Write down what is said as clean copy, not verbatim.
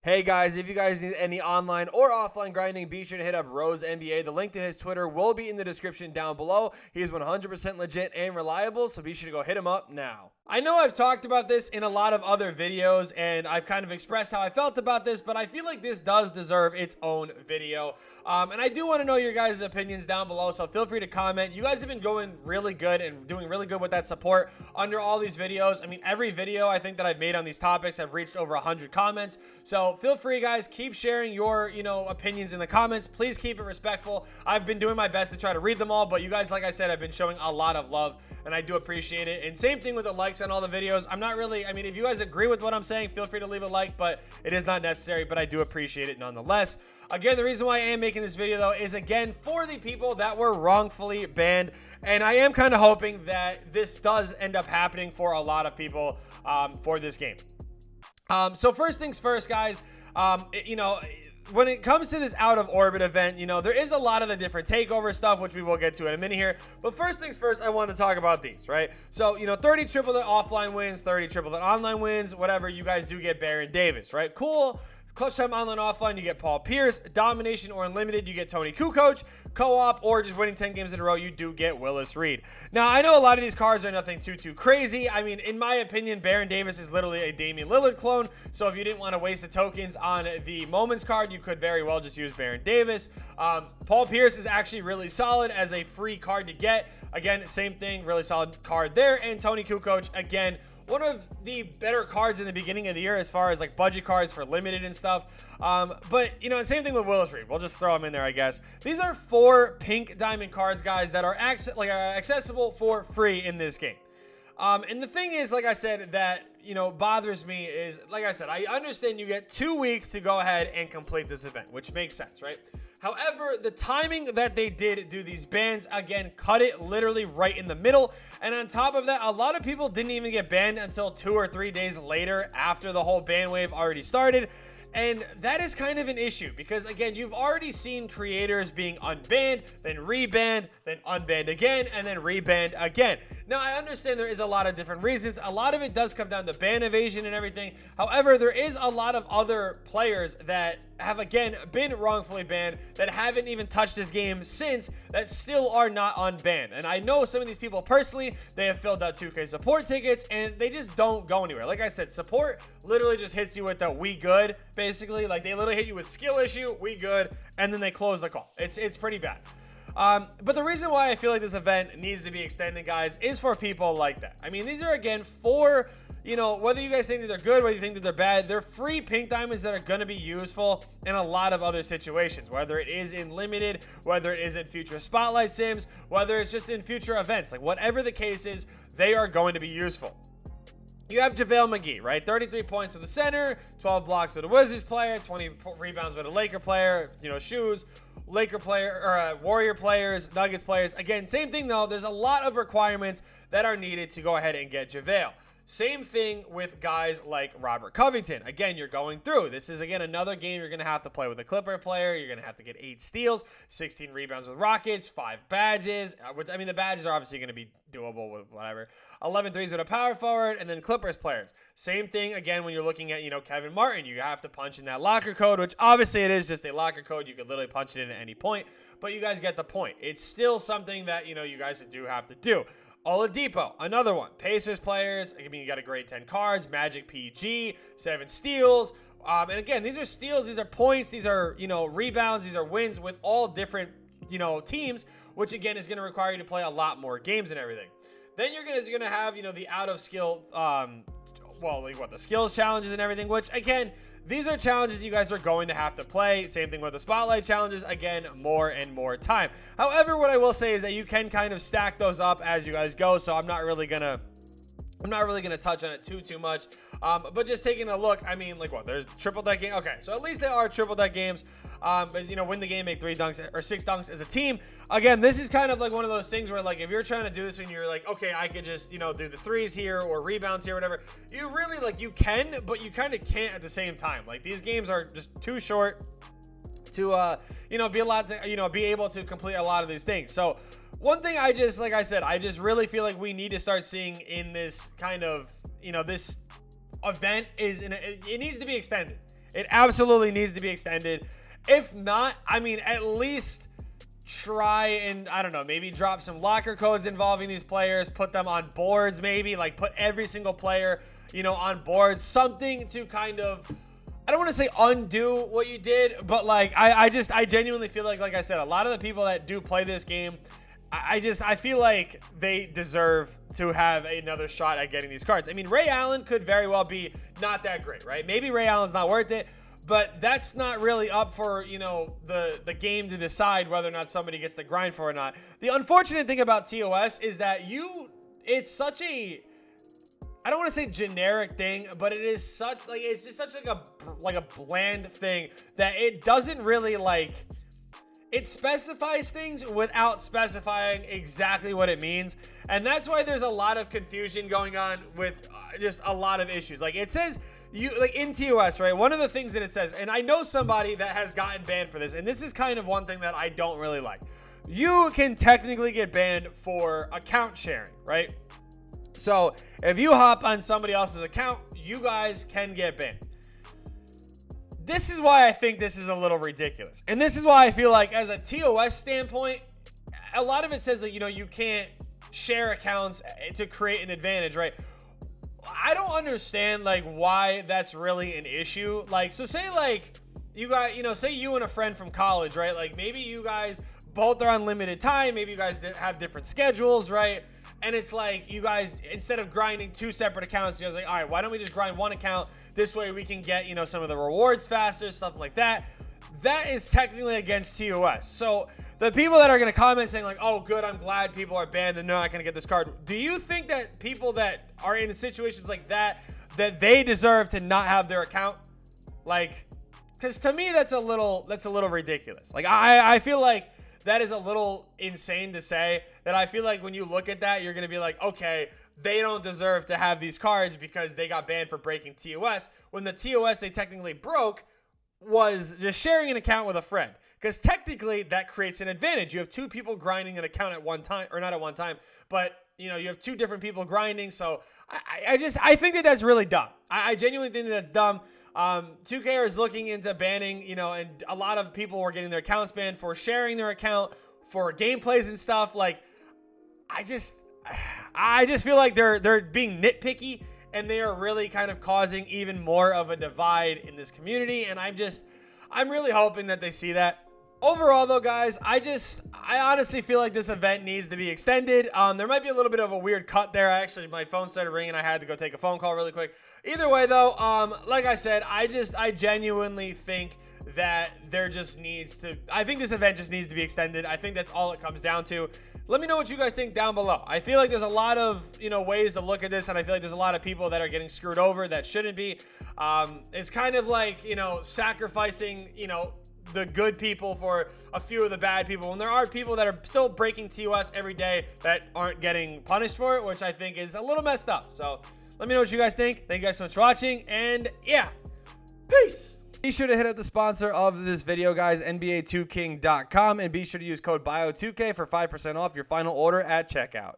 Hey guys, if you guys need any online or offline grinding, be sure to hit up Rose NBA. The link to his Twitter will be in the description down below. He is 100% legit and reliable, so be sure to go hit him up now. I know I've talked about this in a lot of other videos, and I've kind of expressed how I felt about this, but I feel like this does deserve its own video. And I do want to know your guys' opinions down below, so feel free to comment. You guys have been going really good and doing really good with that support under all these videos. I mean, every video I think that I've made on these topics have reached over 100 comments. So feel free, guys, keep sharing your, opinions in the comments. Please keep it respectful. I've been doing my best to try to read them all, but you guys, like I said, have been showing a lot of love, and I do appreciate it. And same thing with the likes on all the videos. I'm not really, if you guys agree with what I'm saying, feel free to leave a like, but it is not necessary, but I do appreciate it nonetheless. Again, the reason why I am making this video, though, is again for the people that were wrongfully banned, and I am kind of hoping that this does end up happening for a lot of people for this game. So first things first, guys, when it comes to this out of orbit event, there is a lot of the different takeover stuff, which we will get to in a minute here. But first things first, I want to talk about these, right? So, 30 triple offline wins, 30 triple online wins, whatever. You guys do get Baron Davis, right? Cool. Clutch time online offline, you get Paul Pierce. Domination or unlimited, you get Tony Kukoc. Co-op or just winning 10 games in a row, you do get Willis Reed. Now, I know a lot of these cards are nothing too crazy. I mean, in my opinion, Baron Davis is literally a Damian Lillard clone. So if you didn't want to waste the tokens on the Moments card, you could very well just use Baron Davis. Paul Pierce is actually really solid as a free card to get. Again, same thing, really solid card there. And Tony Kukoc, again, one of the better cards in the beginning of the year as far as like budget cards for limited and stuff. But same thing with Willis Reed. We'll just throw them in there, I guess. These are 4 pink diamond cards, guys, that are accessible for free in this game. And the thing is, like I said, that bothers me is, like I said, I understand you get 2 weeks to go ahead and complete this event, which makes sense, right? However, the timing that they did do these bans, again, cut it literally right in the middle. And on top of that, a lot of people didn't even get banned until 2 or 3 days later after the whole ban wave already started. And that is kind of an issue because, again, you've already seen creators being unbanned, then rebanned, then unbanned again, and then rebanned again. Now, I understand there is a lot of different reasons. A lot of it does come down to ban evasion and everything. However, there is a lot of other players that have, again, been wrongfully banned that haven't even touched this game since that still are not unbanned. And I know some of these people personally, they have filled out 2K support tickets, and they just don't go anywhere. Like I said, support literally just hits you with the "we good," basically. Like, they literally hit you with skill issue, "we good," and then they close the call. It's pretty bad. But the reason why I feel like this event needs to be extended, guys, is for people like that. I mean, these are, again, for, whether you guys think that they're good, whether you think that they're bad, they're free pink diamonds that are going to be useful in a lot of other situations, whether it is in limited, whether it is in future spotlight sims, whether it's just in future events. Like, whatever the case is, they are going to be useful. You have JaVale McGee, right? 33 points for the center, 12 blocks for the Wizards player, 20 rebounds for the Laker player, shoes, Laker player, or Warrior players, Nuggets players. Again, same thing though. There's a lot of requirements that are needed to go ahead and get JaVale. Same thing with guys like Robert Covington. Again, you're going through. This is, again, another game you're going to have to play with a Clipper player. You're going to have to get 8 steals, 16 rebounds with Rockets, 5 badges. The badges are obviously going to be doable with whatever. 11 threes with a power forward, and then Clippers players. Same thing, again, when you're looking at, Kevin Martin. You have to punch in that locker code, which obviously it is just a locker code. You could literally punch it in at any point, but you guys get the point. It's still something that, you guys do have to do. Oladipo, another one. Pacers players, you got a grade 10 cards, Magic PG, 7 steals. And again, these are steals, these are points, these are, rebounds, these are wins with all different, teams, which again is going to require you to play a lot more games and everything. Then you're going to have, the out of skill, the skills challenges and everything, which again, these are challenges you guys are going to have to play. Same thing with the spotlight challenges. Again, more and more time. However, what I will say is that you can kind of stack those up as you guys go. So I'm not really gonna touch on it too much. But just taking a look, there's triple deck game. Okay, so at least there are triple deck games. But win the game, make 3 dunks or 6 dunks as a team. Again, this is kind of like one of those things where, like, if you're trying to do this and you're like, okay, I could just, do the threes here or rebounds here, whatever. You really, you can, but you kind of can't at the same time. Like, these games are just too short to, be able to complete a lot of these things. So one thing I just really feel like we need to start seeing in this kind of, this event is, it needs to be extended. It absolutely needs to be extended. If not, I mean, at least try and, I don't know, maybe drop some locker codes involving these players, put them on boards, maybe like put every single player, you know, on boards, something to kind of, I don't want to say undo what you did, but like, I genuinely feel like I said, a lot of the people that do play this game, I feel like they deserve to have another shot at getting these cards. I mean, Ray Allen could very well be not that great, right? Maybe Ray Allen's not worth it, but that's not really up for, you know, the game to decide whether or not somebody gets the grind for or not. The unfortunate thing about TOS is that it's such a, I don't want to say generic thing, but it is such like, it's just such like a bland thing that it doesn't really like, it specifies things without specifying exactly what it means. And that's why there's a lot of confusion going on with just a lot of issues. Like it says, like in TOS, right? One of the things that it says, and I know somebody that has gotten banned for this, and this is kind of one thing that I don't really like. You can technically get banned for account sharing, right? So if you hop on somebody else's account, you guys can get banned. This is why I think this is a little ridiculous. And this is why I feel like as a TOS standpoint, a lot of it says that, you know, you can't share accounts to create an advantage, right? I don't understand like why that's really an issue. Like, so say like you got, you know, say you and a friend from college, right? Like maybe you guys both are on limited time. Maybe you guys have different schedules, right? And it's like you guys, instead of grinding 2 separate accounts, you guys are like, all right, why don't we just grind 1 account? This way we can get, you know, some of the rewards faster, stuff like that. That is technically against TOS. So the people that are going to comment saying like, oh, good, I'm glad people are banned and they're not going to get this card. Do you think that people that are in situations like that they deserve to not have their account? Like, because to me, that's a little ridiculous. Like, I feel like that is a little insane to say. That I feel like when you look at that, you're going to be like, okay, they don't deserve to have these cards because they got banned for breaking TOS, when the TOS they technically broke was just sharing an account with a friend. Because technically that creates an advantage. You have 2 people grinding an account at one time, or not at one time, but you know, you have 2 different people grinding. So I think that that's really dumb. I genuinely think that that's dumb. 2K is looking into banning, you know, and a lot of people were getting their accounts banned for sharing their account for gameplays and stuff. Like, I just feel like they're being nitpicky, and they are really kind of causing even more of a divide in this community. And I'm really hoping that they see that. Overall, though, guys, I honestly feel like this event needs to be extended. There might be a little bit of a weird cut there. My phone started ringing. I had to go take a phone call really quick. Either way, though, like I said, I genuinely think that I think this event just needs to be extended. I think that's all it comes down to. Let me know what you guys think down below. I feel like there's a lot of, you know, ways to look at this, and I feel like there's a lot of people that are getting screwed over that shouldn't be. It's kind of like, you know, sacrificing, you know, the good people for a few of the bad people, and there are people that are still breaking TOS every day that aren't getting punished for it, which I think is a little messed up. So let me know what you guys think. Thank you guys so much for watching, and yeah, peace. Be sure to hit up the sponsor of this video, guys, NBA2King.com, and be sure to use code BIO2K for 5% off your final order at checkout.